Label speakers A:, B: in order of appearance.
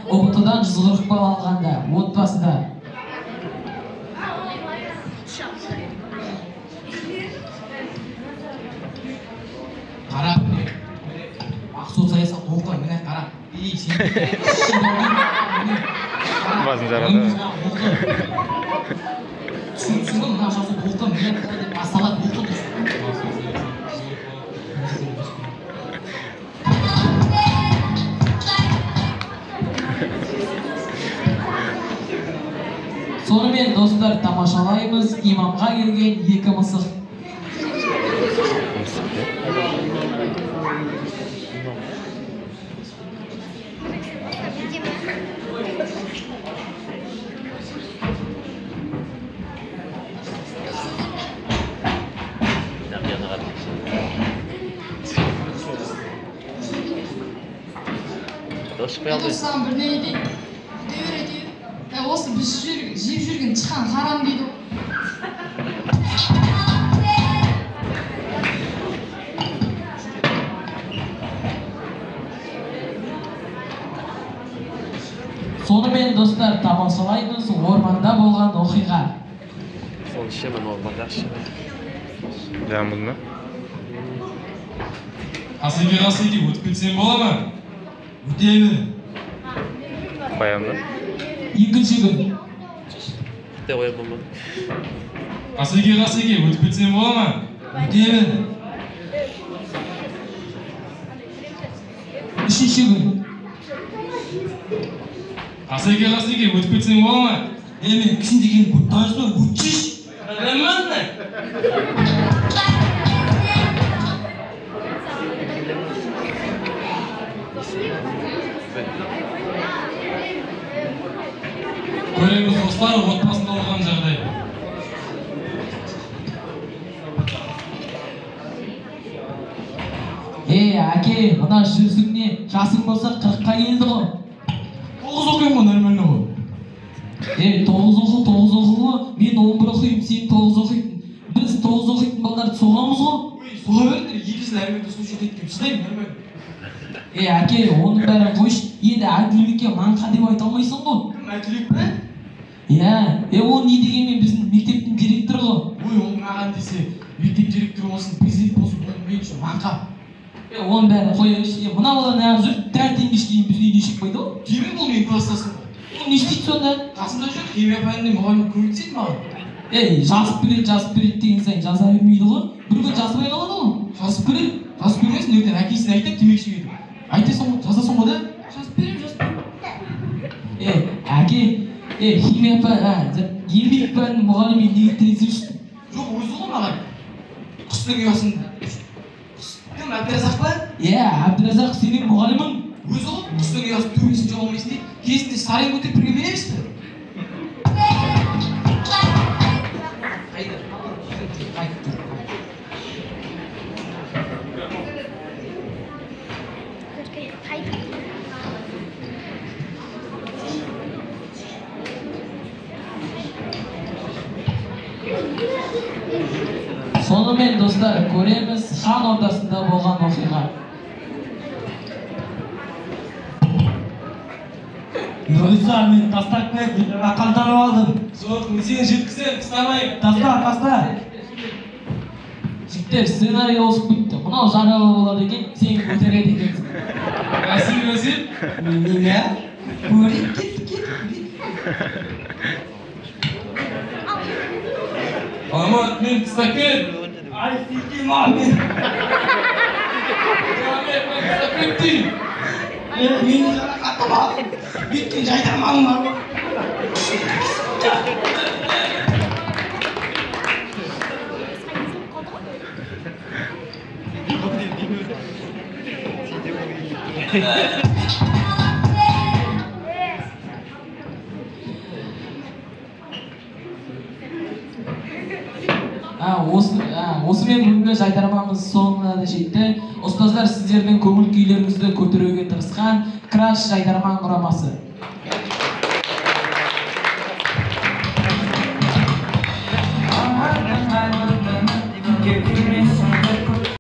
A: ұбт-дан 140 балл алғанда отбасыда
B: қара Ақсу саясат оқыған міне қара
C: басын жарады.
B: түсіндің мына жазу оқыған міне деп асталады оқы
A: сонымен достар тамашалаймыз имамға келген екі мысық.
D: Достан бірдеңе дейді. Үйретеді. Осы біз жеп жүрген тышқан харам дейді.
A: Сонымен достар тамашалаймыз орманда болған оқиға.
C: Сол ішемін орманда ішемін. Жамын ма?
E: Қасеке өтіп кетсем бола ма? Өтемін.
C: Қоямын.
A: Екінші күн.
C: Де қоямын ба?
E: Қасеке өтіп кетсем бола ма?
A: Өтемін. Үшінші күн.
E: Қасеке өтіп кетсем бола ма?
B: Мен кісін деген көп тайыз ба? Өтшіш!
E: Рәмәнді! Көреміз достар отбасында болған жағдай.
A: Әке, мына жүзіңне жасың болса 40-қа келді ғой.
B: 9 оқимын ғой, нормально ғой.
A: 9 оқу, мен 11 оқимын, сен 9 оқитын. Біз 9 оқитын балдарды соғамыз ғой.
B: Соға беріңдер, екісін әрменді случай еткен, шыдаймын, нормально.
A: Әке, оның бәрін қойшы, енді әділбекке маңқа деп айта алмайсың ғой.
B: Кім әділбек пе?
A: Ол не дегенмен біздің мектептің директоры ғой.
B: Ой, ол маған десе, мектеп директоры болсын, президент болсын, ол мен үшін маңқа.
A: Оның бәрін қойшы, мына бала неғып жүр, таңертеңге дейін біздің үйде шықпайды ғой.
B: Демек ол менің класстасым.
A: Ол не істейді сонда?
B: Қасымда жүр, химия пәнінде мұғалім көмектеседі маған.
A: Жазып береді деген сайын жаза бермейді ғой. Бір күн жазбай қалады ғой.
B: Жазып бермесін, ертең әкесіне айтып темекі шегеді. Айтасың ғой, жазасың ғой да? Жазып беремін.
A: Әке, химия еңбек пәнінің мұғалімі неге тіресіп жүрсің?
B: Жоқ, өзі ғой маған. Құстың ұясын. Кім, Әбдіразақ па?
A: Әбдіразақ сенің мұғалімің.
B: Өзі ғой, құстың ұясын төбесін жауа алмайсың дейді. Кезінде сарайын көтеріп бірге береміз бе?
A: Сонымен достар көреміз хан ордасында болған оқиға.
F: Нұрғиса, мен тастап бер, қалтарып алдым.
E: Жоқ, мен сені жеткізем, тастамайым.
F: Таста.
A: Жігіттер, сценарий ауысып кетті. Мынау жаралы болады екен, сен көтереді екенсің.
E: Мәсім.
B: Неге? Көрейік, кет.
E: Алмат, мен тастап кет.
F: Ай, сетем Ахмет.
E: Ахмет, мен тастап кеттім.
B: Мені жарақаттым ал. Беткен жайдарманым бар ғой.
A: Осымен бүгінгі жайдармамыз соңына жетті. Ұстаздар, сіздердің көңіл күйлеріңізді көтеруге тырысқан Краш жайдарман құрамасы.